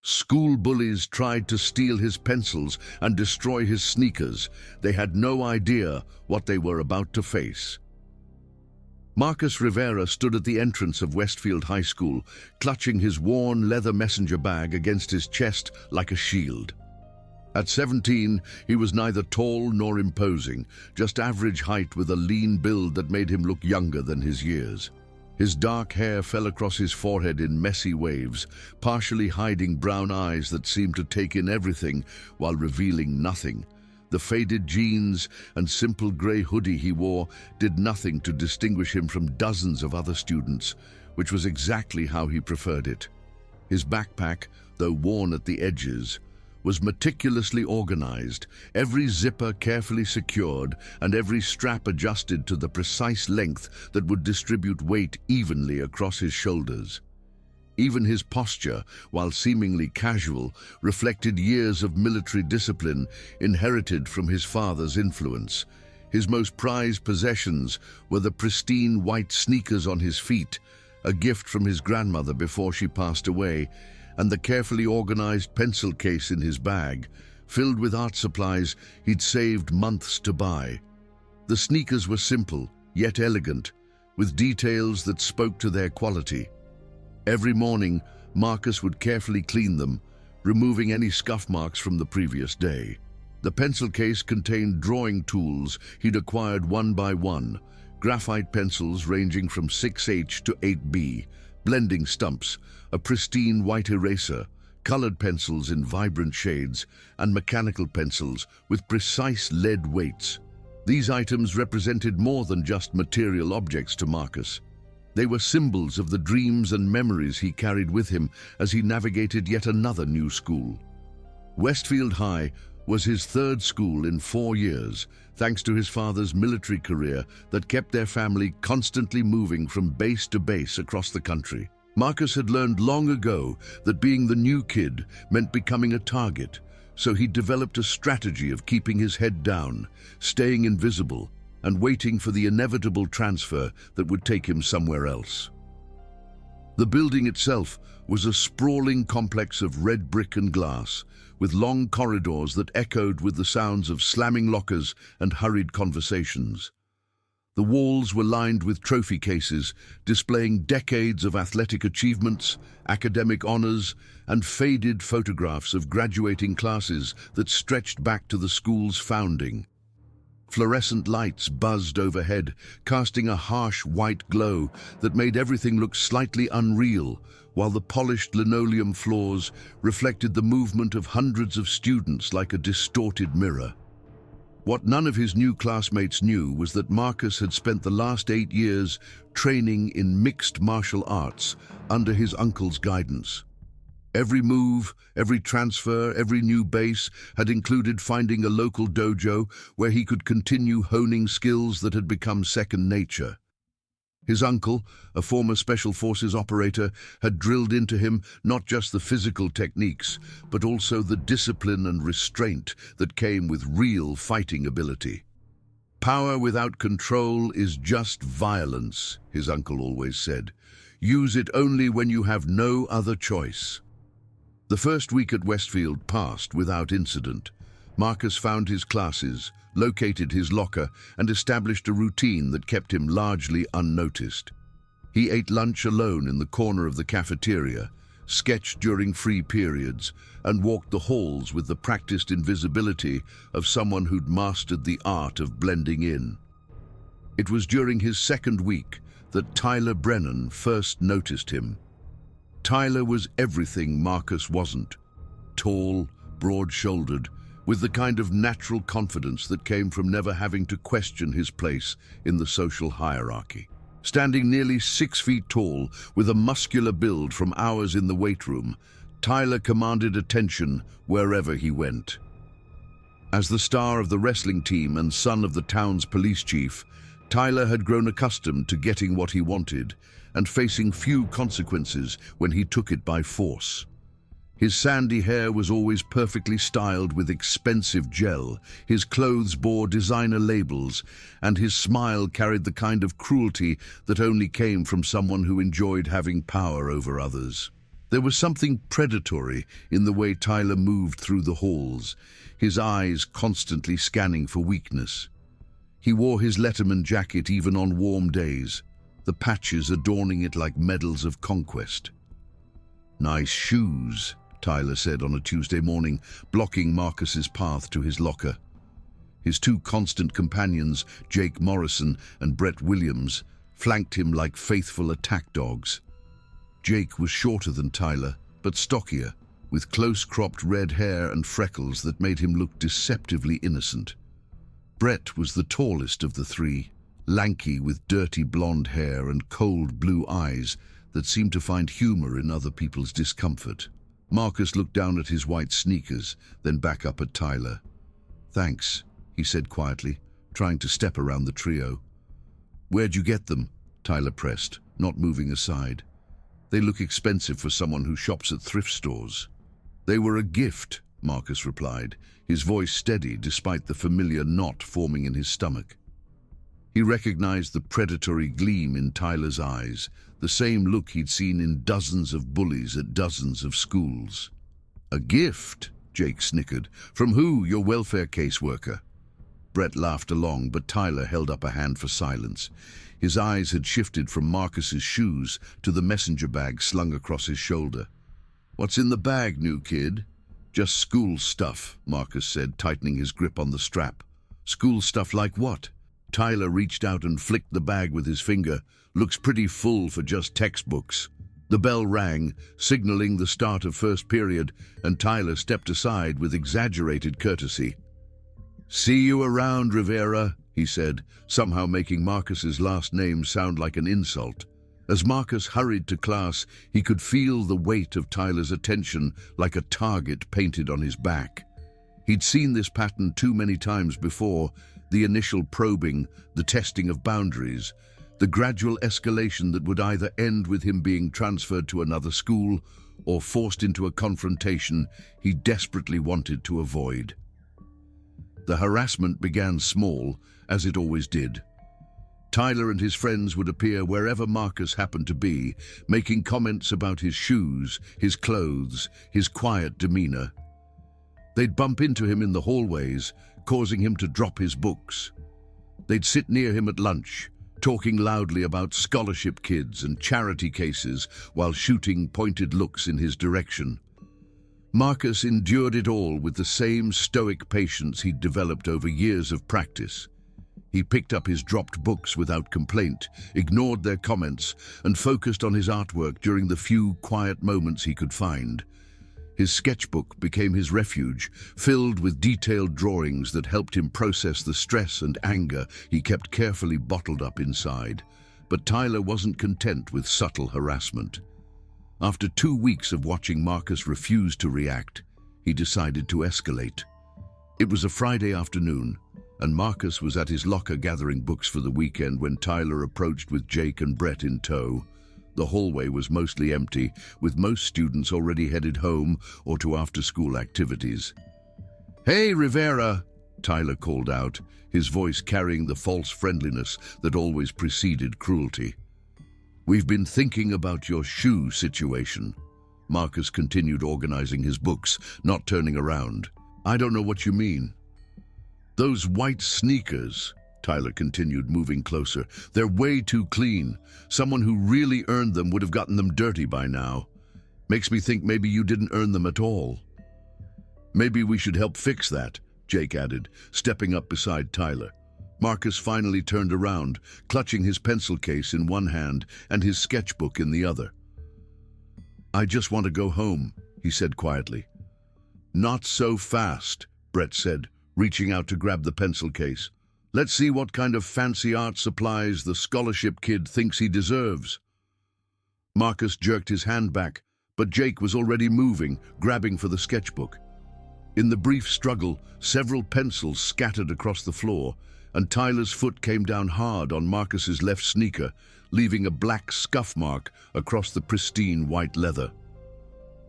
School bullies tried to steal his pencils and destroy his sneakers. They had no idea what they were about to face. Marcus Rivera stood at the entrance of Westfield High School, clutching his worn leather messenger bag against his chest like a shield. At 17, he was neither tall nor imposing, just average height with a lean build that made him look younger than his years. His dark hair fell across his forehead in messy waves, partially hiding brown eyes that seemed to take in everything while revealing nothing. The faded jeans and simple grey hoodie he wore did nothing to distinguish him from dozens of other students, which was exactly how he preferred it. His backpack, though worn at the edges, was meticulously organized, every zipper carefully secured and every strap adjusted to the precise length that would distribute weight evenly across his shoulders. Even his posture, while seemingly casual, reflected years of military discipline inherited from his father's influence. His most prized possessions were the pristine white sneakers on his feet, a gift from his grandmother before she passed away, and the carefully organized pencil case in his bag, filled with art supplies he'd saved months to buy. The sneakers were simple, yet elegant, with details that spoke to their quality. Every morning, Marcus would carefully clean them, removing any scuff marks from the previous day. The pencil case contained drawing tools he'd acquired one by one, graphite pencils ranging from 6H to 8B, blending stumps, a pristine white eraser, colored pencils in vibrant shades, and mechanical pencils with precise lead weights. These items represented more than just material objects to Marcus. They were symbols of the dreams and memories he carried with him as he navigated yet another new school. Westfield High was his third school in 4 years, thanks to his father's military career that kept their family constantly moving from base to base across the country. Marcus had learned long ago that being the new kid meant becoming a target, so he developed a strategy of keeping his head down, staying invisible, and waiting for the inevitable transfer that would take him somewhere else. The building itself was a sprawling complex of red brick and glass, with long corridors that echoed with the sounds of slamming lockers and hurried conversations. The walls were lined with trophy cases, displaying decades of athletic achievements, academic honors, and faded photographs of graduating classes that stretched back to the school's founding. Fluorescent lights buzzed overhead, casting a harsh white glow that made everything look slightly unreal, while the polished linoleum floors reflected the movement of hundreds of students like a distorted mirror. What none of his new classmates knew was that Marcus had spent the last 8 years training in mixed martial arts under his uncle's guidance. Every move, every transfer, every new base had included finding a local dojo where he could continue honing skills that had become second nature. His uncle, a former Special Forces operator, had drilled into him not just the physical techniques, but also the discipline and restraint that came with real fighting ability. "Power without control is just violence," his uncle always said. "Use it only when you have no other choice." The first week at Westfield passed without incident. Marcus found his classes, located his locker, and established a routine that kept him largely unnoticed. He ate lunch alone in the corner of the cafeteria, sketched during free periods, and walked the halls with the practiced invisibility of someone who'd mastered the art of blending in. It was during his second week that Tyler Brennan first noticed him. Tyler was everything Marcus wasn't. Tall, broad-shouldered, with the kind of natural confidence that came from never having to question his place in the social hierarchy. Standing nearly 6 feet tall, with a muscular build from hours in the weight room, Tyler commanded attention wherever he went. As the star of the wrestling team and son of the town's police chief, Tyler had grown accustomed to getting what he wanted and facing few consequences when he took it by force. His sandy hair was always perfectly styled with expensive gel, his clothes bore designer labels, and his smile carried the kind of cruelty that only came from someone who enjoyed having power over others. There was something predatory in the way Tyler moved through the halls, his eyes constantly scanning for weakness. He wore his Letterman jacket even on warm days, the patches adorning it like medals of conquest. "Nice shoes," Tyler said on a Tuesday morning, blocking Marcus's path to his locker. His two constant companions, Jake Morrison and Brett Williams, flanked him like faithful attack dogs. Jake was shorter than Tyler, but stockier, with close-cropped red hair and freckles that made him look deceptively innocent. Brett was the tallest of the three, lanky with dirty blonde hair and cold blue eyes that seemed to find humor in other people's discomfort. Marcus looked down at his white sneakers, then back up at Tyler. "Thanks," he said quietly, trying to step around the trio. "Where'd you get them?" Tyler pressed, not moving aside. "They look expensive for someone who shops at thrift stores." "They were a gift," Marcus replied, his voice steady despite the familiar knot forming in his stomach. He recognized the predatory gleam in Tyler's eyes, the same look he'd seen in dozens of bullies at dozens of schools. "A gift?" Jake snickered. "From who? Your welfare caseworker?" Brett laughed along, but Tyler held up a hand for silence. His eyes had shifted from Marcus's shoes to the messenger bag slung across his shoulder. "What's in the bag, new kid?" "Just school stuff," Marcus said, tightening his grip on the strap. "School stuff like what?" Tyler reached out and flicked the bag with his finger. "Looks pretty full for just textbooks." The bell rang, signaling the start of first period, and Tyler stepped aside with exaggerated courtesy. "See you around, Rivera," he said, somehow making Marcus's last name sound like an insult. As Marcus hurried to class, he could feel the weight of Tyler's attention like a target painted on his back. He'd seen this pattern too many times before, the initial probing, the testing of boundaries, the gradual escalation that would either end with him being transferred to another school or forced into a confrontation he desperately wanted to avoid. The harassment began small, as it always did. Tyler and his friends would appear wherever Marcus happened to be, making comments about his shoes, his clothes, his quiet demeanor. They'd bump into him in the hallways, causing him to drop his books. They'd sit near him at lunch, talking loudly about scholarship kids and charity cases while shooting pointed looks in his direction. Marcus endured it all with the same stoic patience he'd developed over years of practice. He picked up his dropped books without complaint, ignored their comments, and focused on his artwork during the few quiet moments he could find. His sketchbook became his refuge, filled with detailed drawings that helped him process the stress and anger he kept carefully bottled up inside. But Tyler wasn't content with subtle harassment. After 2 weeks of watching Marcus refuse to react, he decided to escalate. It was a Friday afternoon, and Marcus was at his locker gathering books for the weekend when Tyler approached with Jake and Brett in tow. The hallway was mostly empty, with most students already headed home or to after-school activities. "Hey, Rivera!" Tyler called out, his voice carrying the false friendliness that always preceded cruelty. "We've been thinking about your shoe situation." Marcus continued organizing his books, not turning around. "I don't know what you mean." "Those white sneakers," Tyler continued, moving closer. "They're way too clean. Someone who really earned them would have gotten them dirty by now. Makes me think maybe you didn't earn them at all." "Maybe we should help fix that," Jake added, stepping up beside Tyler. Marcus finally turned around, clutching his pencil case in one hand and his sketchbook in the other. "I just want to go home," he said quietly. "Not so fast," Brett said, reaching out to grab the pencil case. "Let's see what kind of fancy art supplies the scholarship kid thinks he deserves." Marcus jerked his hand back, but Jake was already moving, grabbing for the sketchbook. In the brief struggle, several pencils scattered across the floor, and Tyler's foot came down hard on Marcus's left sneaker, leaving a black scuff mark across the pristine white leather.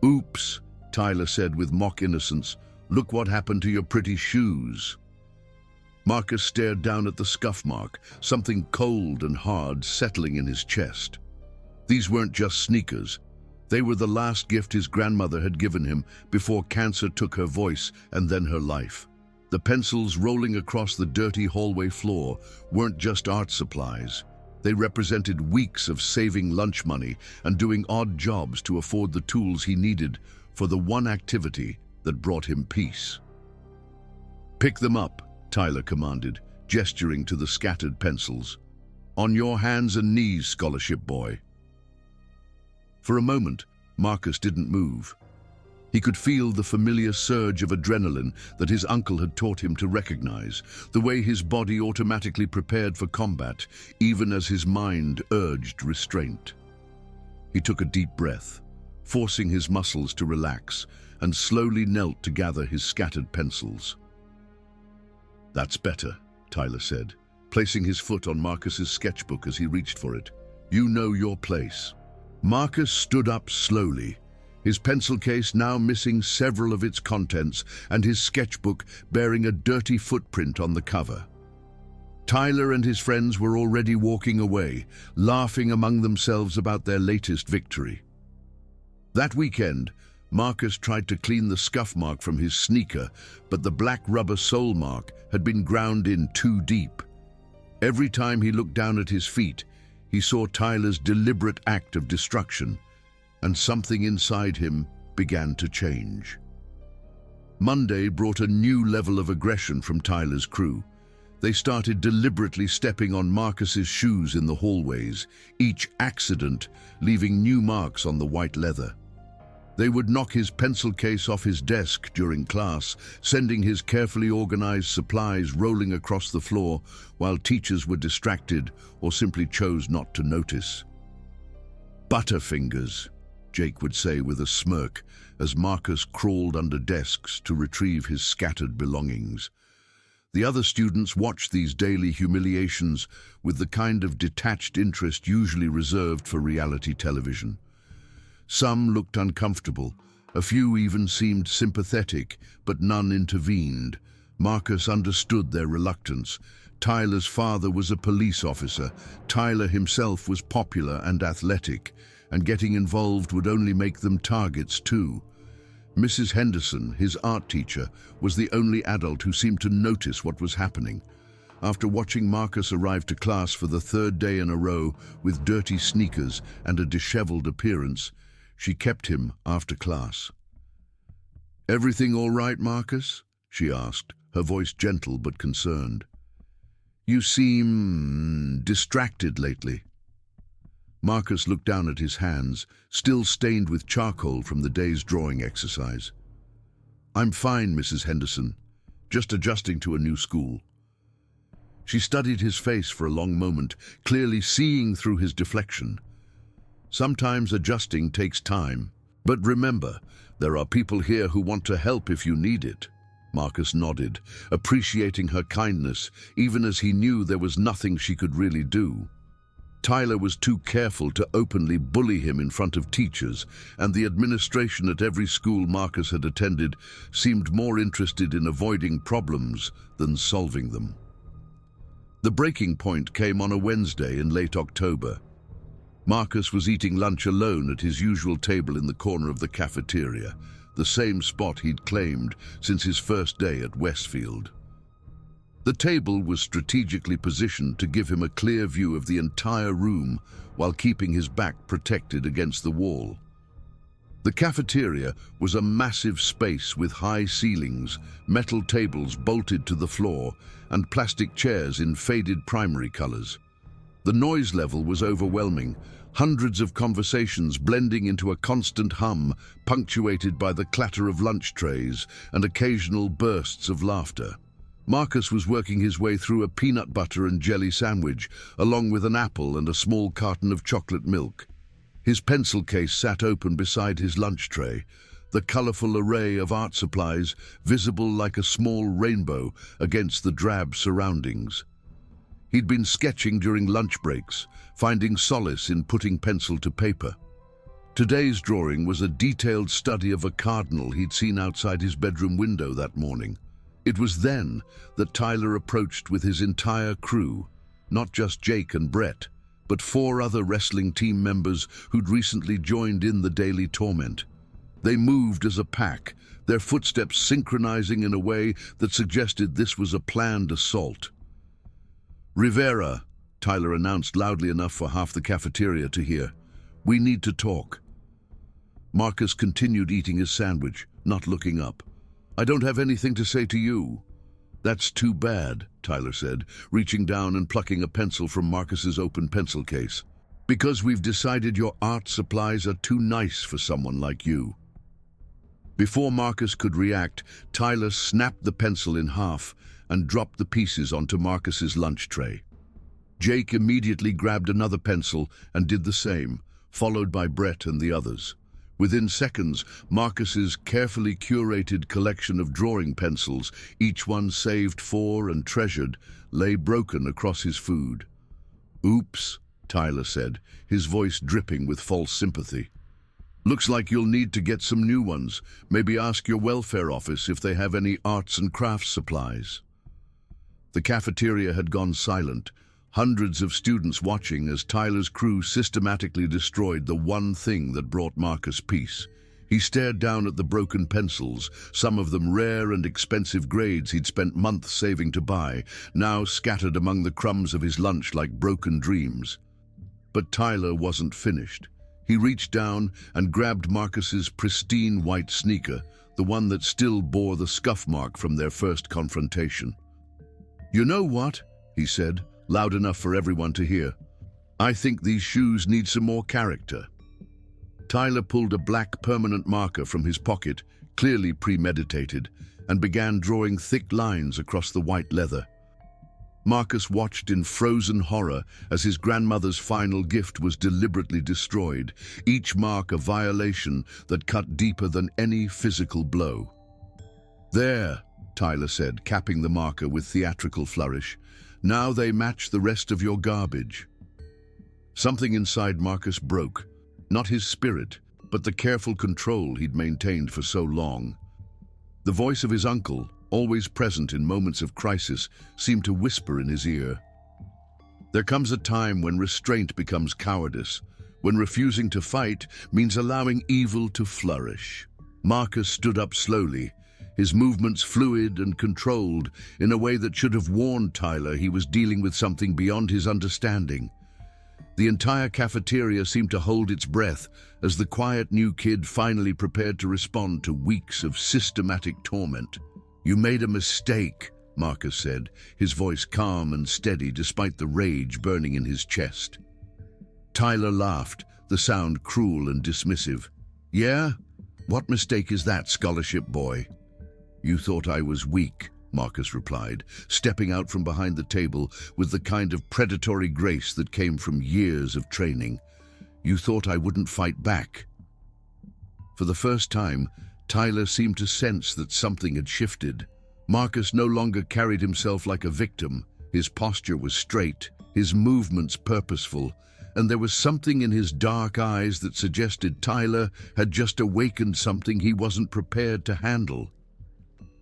"Oops," Tyler said with mock innocence. "Look what happened to your pretty shoes." Marcus stared down at the scuff mark, something cold and hard settling in his chest. These weren't just sneakers. They were the last gift his grandmother had given him before cancer took her voice and then her life. The pencils rolling across the dirty hallway floor weren't just art supplies. They represented weeks of saving lunch money and doing odd jobs to afford the tools he needed for the one activity that brought him peace. "Pick them up," Tyler commanded, gesturing to the scattered pencils. "On your hands and knees, scholarship boy." For a moment, Marcus didn't move. He could feel the familiar surge of adrenaline that his uncle had taught him to recognize, the way his body automatically prepared for combat, even as his mind urged restraint. He took a deep breath, forcing his muscles to relax, and slowly knelt to gather his scattered pencils. "That's better," Tyler said, placing his foot on Marcus's sketchbook as he reached for it. "You know your place." Marcus stood up slowly, his pencil case now missing several of its contents and his sketchbook bearing a dirty footprint on the cover. Tyler and his friends were already walking away, laughing among themselves about their latest victory. That weekend, Marcus tried to clean the scuff mark from his sneaker, but the black rubber sole mark had been ground in too deep. Every time he looked down at his feet, he saw Tyler's deliberate act of destruction, and something inside him began to change. Monday brought a new level of aggression from Tyler's crew. They started deliberately stepping on Marcus's shoes in the hallways, each accident leaving new marks on the white leather. They would knock his pencil case off his desk during class, sending his carefully organized supplies rolling across the floor while teachers were distracted or simply chose not to notice. "Butterfingers," Jake would say with a smirk as Marcus crawled under desks to retrieve his scattered belongings. The other students watched these daily humiliations with the kind of detached interest usually reserved for reality television. Some looked uncomfortable, a few even seemed sympathetic, but none intervened. Marcus understood their reluctance. Tyler's father was a police officer. Tyler himself was popular and athletic, and getting involved would only make them targets too. Mrs. Henderson, his art teacher, was the only adult who seemed to notice what was happening. After watching Marcus arrive to class for the third day in a row with dirty sneakers and a disheveled appearance, she kept him after class. "Everything all right, Marcus?" she asked, her voice gentle but concerned. "You seem distracted lately." Marcus looked down at his hands, still stained with charcoal from the day's drawing exercise. "I'm fine, Mrs. Henderson. Just adjusting to a new school." She studied his face for a long moment, clearly seeing through his deflection. "Sometimes adjusting takes time. But remember, there are people here who want to help if you need it." Marcus nodded, appreciating her kindness, even as he knew there was nothing she could really do. Tyler was too careful to openly bully him in front of teachers, and the administration at every school Marcus had attended seemed more interested in avoiding problems than solving them. The breaking point came on a Wednesday in late October. Marcus was eating lunch alone at his usual table in the corner of the cafeteria, the same spot he'd claimed since his first day at Westfield. The table was strategically positioned to give him a clear view of the entire room while keeping his back protected against the wall. The cafeteria was a massive space with high ceilings, metal tables bolted to the floor, and plastic chairs in faded primary colors. The noise level was overwhelming, hundreds of conversations blending into a constant hum, punctuated by the clatter of lunch trays and occasional bursts of laughter. Marcus was working his way through a peanut butter and jelly sandwich, along with an apple and a small carton of chocolate milk. His pencil case sat open beside his lunch tray, the colorful array of art supplies visible like a small rainbow against the drab surroundings. He'd been sketching during lunch breaks, finding solace in putting pencil to paper. Today's drawing was a detailed study of a cardinal he'd seen outside his bedroom window that morning. It was then that Tyler approached with his entire crew, not just Jake and Brett, but 4 other wrestling team members who'd recently joined in the daily torment. They moved as a pack, their footsteps synchronizing in a way that suggested this was a planned assault. "Rivera," Tyler announced loudly enough for half the cafeteria to hear. "We need to talk." Marcus continued eating his sandwich, not looking up. "I don't have anything to say to you." "That's too bad," Tyler said, reaching down and plucking a pencil from Marcus's open pencil case. "Because we've decided your art supplies are too nice for someone like you." Before Marcus could react, Tyler snapped the pencil in half and dropped the pieces onto Marcus's lunch tray. Jake immediately grabbed another pencil and did the same, followed by Brett and the others. Within seconds, Marcus's carefully curated collection of drawing pencils, each one saved for and treasured, lay broken across his food. "Oops," Tyler said, his voice dripping with false sympathy. "Looks like you'll need to get some new ones. Maybe ask your welfare office if they have any arts and crafts supplies." The cafeteria had gone silent, hundreds of students watching as Tyler's crew systematically destroyed the one thing that brought Marcus peace. He stared down at the broken pencils, some of them rare and expensive grades he'd spent months saving to buy, now scattered among the crumbs of his lunch like broken dreams. But Tyler wasn't finished. He reached down and grabbed Marcus's pristine white sneaker, the one that still bore the scuff mark from their first confrontation. "You know what?" he said, loud enough for everyone to hear. "I think these shoes need some more character." Tyler pulled a black permanent marker from his pocket, clearly premeditated, and began drawing thick lines across the white leather. Marcus watched in frozen horror as his grandmother's final gift was deliberately destroyed, each mark a violation that cut deeper than any physical blow. "There," Tyler said, capping the marker with theatrical flourish. "Now they match the rest of your garbage." Something inside Marcus broke, not his spirit, but the careful control he'd maintained for so long. The voice of his uncle, always present in moments of crisis, seemed to whisper in his ear. "There comes a time when restraint becomes cowardice, when refusing to fight means allowing evil to flourish." Marcus stood up slowly, his movements fluid and controlled in a way that should have warned Tyler he was dealing with something beyond his understanding. The entire cafeteria seemed to hold its breath as the quiet new kid finally prepared to respond to weeks of systematic torment. "You made a mistake," Marcus said, his voice calm and steady despite the rage burning in his chest. Tyler laughed, the sound cruel and dismissive. "Yeah? What mistake is that, scholarship boy?" "You thought I was weak," Marcus replied, stepping out from behind the table with the kind of predatory grace that came from years of training. "You thought I wouldn't fight back." For the first time, Tyler seemed to sense that something had shifted. Marcus no longer carried himself like a victim. His posture was straight, his movements purposeful, and there was something in his dark eyes that suggested Tyler had just awakened something he wasn't prepared to handle.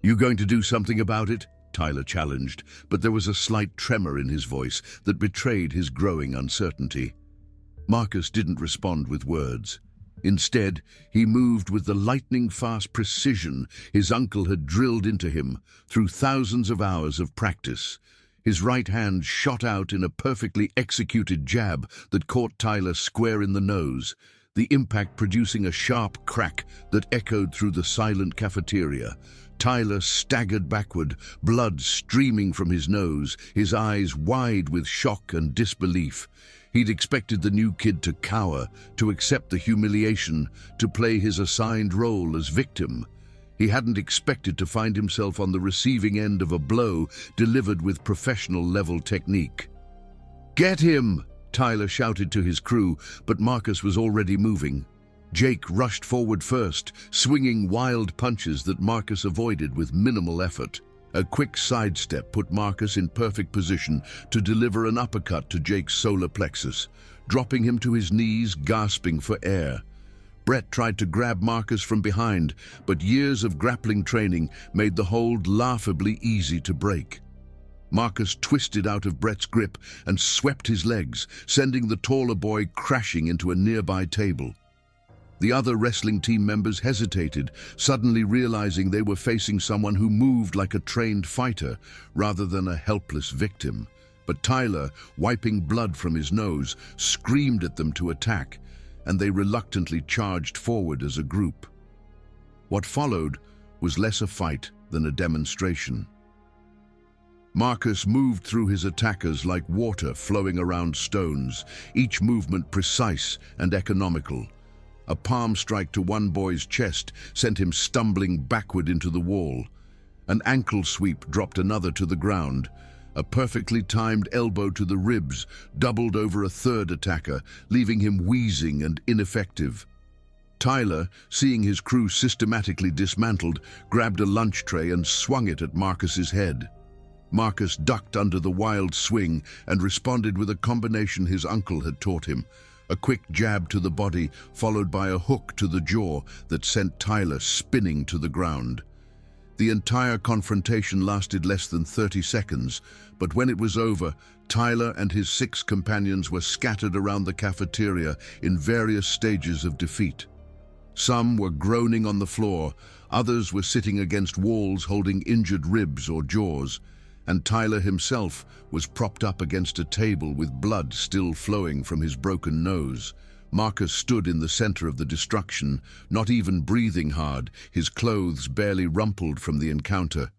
"You going to do something about it?" Tyler challenged, but there was a slight tremor in his voice that betrayed his growing uncertainty. Marcus didn't respond with words. Instead, he moved with the lightning-fast precision his uncle had drilled into him through thousands of hours of practice. His right hand shot out in a perfectly executed jab that caught Tyler square in the nose, the impact producing a sharp crack that echoed through the silent cafeteria. Tyler staggered backward, blood streaming from his nose, his eyes wide with shock and disbelief. He'd expected the new kid to cower, to accept the humiliation, to play his assigned role as victim. He hadn't expected to find himself on the receiving end of a blow delivered with professional-level technique. "Get him!" Tyler shouted to his crew, but Marcus was already moving. Jake rushed forward first, swinging wild punches that Marcus avoided with minimal effort. A quick sidestep put Marcus in perfect position to deliver an uppercut to Jake's solar plexus, dropping him to his knees, gasping for air. Brett tried to grab Marcus from behind, but years of grappling training made the hold laughably easy to break. Marcus twisted out of Brett's grip and swept his legs, sending the taller boy crashing into a nearby table. The other wrestling team members hesitated, suddenly realizing they were facing someone who moved like a trained fighter rather than a helpless victim. But Tyler, wiping blood from his nose, screamed at them to attack, and they reluctantly charged forward as a group. What followed was less a fight than a demonstration. Marcus moved through his attackers like water flowing around stones, each movement precise and economical. A palm strike to one boy's chest sent him stumbling backward into the wall. An ankle sweep dropped another to the ground. A perfectly timed elbow to the ribs doubled over a third attacker, leaving him wheezing and ineffective. Tyler, seeing his crew systematically dismantled, grabbed a lunch tray and swung it at Marcus's head. Marcus ducked under the wild swing and responded with a combination his uncle had taught him. A quick jab to the body, followed by a hook to the jaw that sent Tyler spinning to the ground. The entire confrontation lasted less than 30 seconds, but when it was over, Tyler and his 6 companions were scattered around the cafeteria in various stages of defeat. Some were groaning on the floor, others were sitting against walls holding injured ribs or jaws, and Tyler himself was propped up against a table with blood still flowing from his broken nose. Marcus stood in the center of the destruction, not even breathing hard, his clothes barely rumpled from the encounter.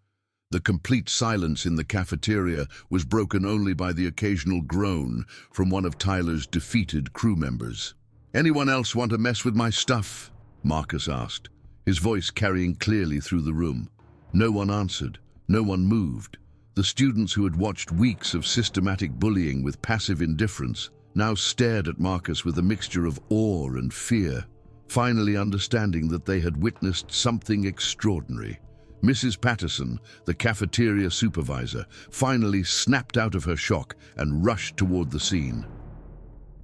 The complete silence in the cafeteria was broken only by the occasional groan from one of Tyler's defeated crew members. "Anyone else want to mess with my stuff?" Marcus asked, his voice carrying clearly through the room. No one answered, no one moved. The students who had watched weeks of systematic bullying with passive indifference now stared at Marcus with a mixture of awe and fear, finally understanding that they had witnessed something extraordinary. Mrs. Patterson, the cafeteria supervisor, finally snapped out of her shock and rushed toward the scene.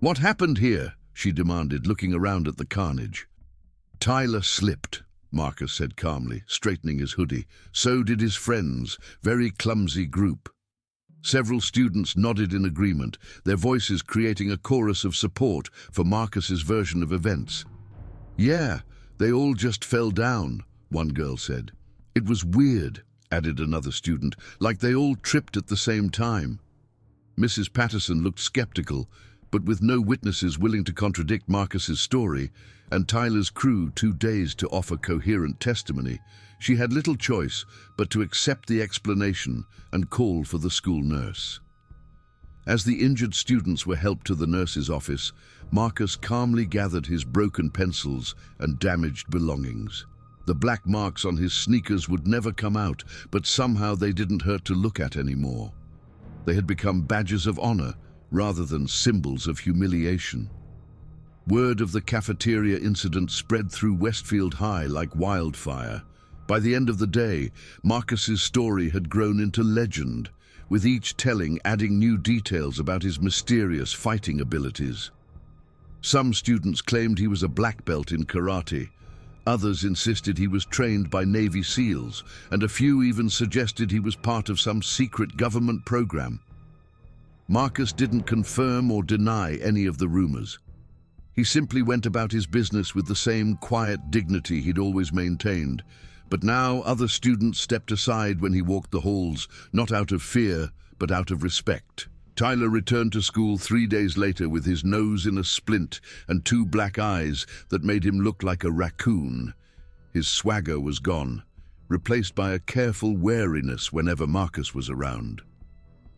"What happened here?" she demanded, looking around at the carnage. "Tyler slipped," Marcus said calmly, straightening his hoodie. "So did his friends, very clumsy group." Several students nodded in agreement, their voices creating a chorus of support for Marcus's version of events. "Yeah, they all just fell down," one girl said. "It was weird," added another student, "like they all tripped at the same time." Mrs. Patterson looked skeptical, but with no witnesses willing to contradict Marcus's story, and Tyler's crew too dazed to offer coherent testimony, she had little choice but to accept the explanation and call for the school nurse. As the injured students were helped to the nurse's office, Marcus calmly gathered his broken pencils and damaged belongings. The black marks on his sneakers would never come out, but somehow they didn't hurt to look at anymore. They had become badges of honor rather than symbols of humiliation. Word of the cafeteria incident spread through Westfield High like wildfire. By the end of the day, Marcus's story had grown into legend, with each telling adding new details about his mysterious fighting abilities. Some students claimed he was a black belt in karate. Others insisted he was trained by Navy SEALs, and a few even suggested he was part of some secret government program. Marcus didn't confirm or deny any of the rumors. He simply went about his business with the same quiet dignity he'd always maintained. But now other students stepped aside when he walked the halls, not out of fear, but out of respect. Tyler returned to school 3 days later with his nose in a splint and 2 black eyes that made him look like a raccoon. His swagger was gone, replaced by a careful wariness whenever Marcus was around.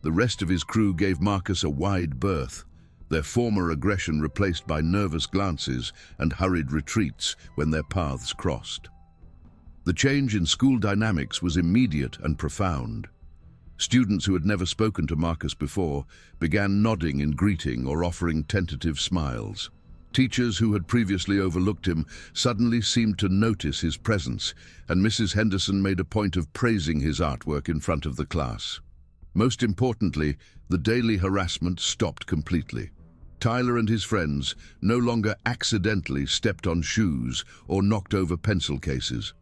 The rest of his crew gave Marcus a wide berth, their former aggression replaced by nervous glances and hurried retreats when their paths crossed. The change in school dynamics was immediate and profound. Students who had never spoken to Marcus before began nodding in greeting or offering tentative smiles. Teachers who had previously overlooked him suddenly seemed to notice his presence, and Mrs. Henderson made a point of praising his artwork in front of the class. Most importantly, the daily harassment stopped completely. Tyler and his friends no longer accidentally stepped on shoes or knocked over pencil cases.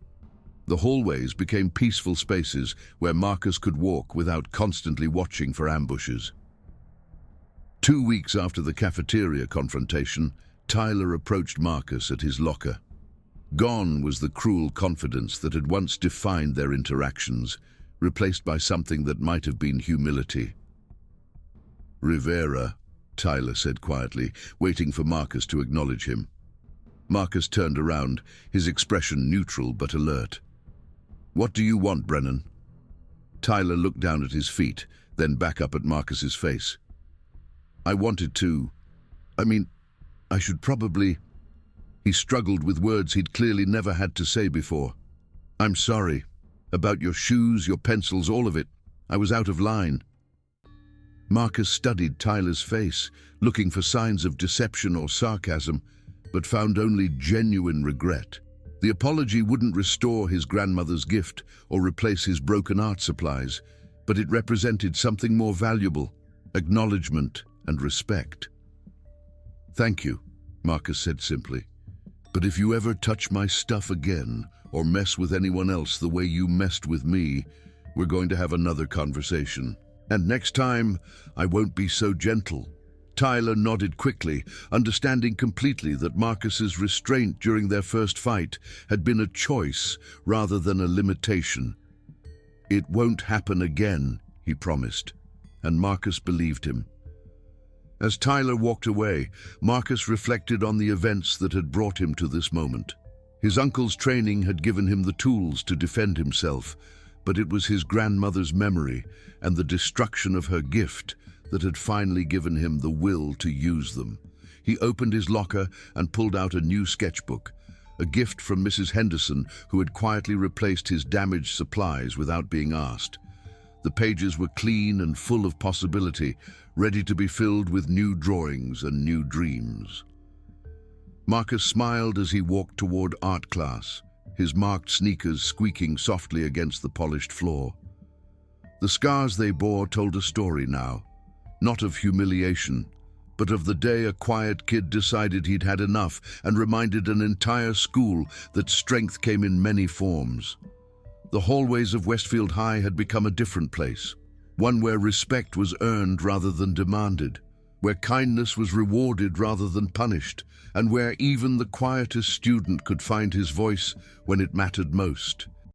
The hallways became peaceful spaces where Marcus could walk without constantly watching for ambushes. 2 weeks after the cafeteria confrontation, Tyler approached Marcus at his locker. Gone was the cruel confidence that had once defined their interactions, replaced by something that might have been humility. "Rivera," Tyler said quietly, waiting for Marcus to acknowledge him. Marcus turned around, his expression neutral but alert. "What do you want, Brennan?" Tyler looked down at his feet, then back up at Marcus's face. "I wanted to... I should probably..." He struggled with words he'd clearly never had to say before. "I'm sorry. About your shoes, your pencils, all of it. I was out of line." Marcus studied Tyler's face, looking for signs of deception or sarcasm, but found only genuine regret. The apology wouldn't restore his grandmother's gift or replace his broken art supplies, but it represented something more valuable: acknowledgement and respect. "Thank you," Marcus said simply. "But if you ever touch my stuff again, or mess with anyone else the way you messed with me, we're going to have another conversation. And next time, I won't be so gentle." Tyler nodded quickly, understanding completely that Marcus's restraint during their first fight had been a choice rather than a limitation. "It won't happen again," he promised, and Marcus believed him. As Tyler walked away, Marcus reflected on the events that had brought him to this moment. His uncle's training had given him the tools to defend himself, but it was his grandmother's memory and the destruction of her gift that had finally given him the will to use them. He opened his locker and pulled out a new sketchbook, a gift from Mrs. Henderson, who had quietly replaced his damaged supplies without being asked. The pages were clean and full of possibility, ready to be filled with new drawings and new dreams. Marcus smiled as he walked toward art class, his marked sneakers squeaking softly against the polished floor. The scars they bore told a story now, not of humiliation, but of the day a quiet kid decided he'd had enough and reminded an entire school that strength came in many forms. The hallways of Westfield High had become a different place, one where respect was earned rather than demanded, where kindness was rewarded rather than punished, and where even the quietest student could find his voice when it mattered most.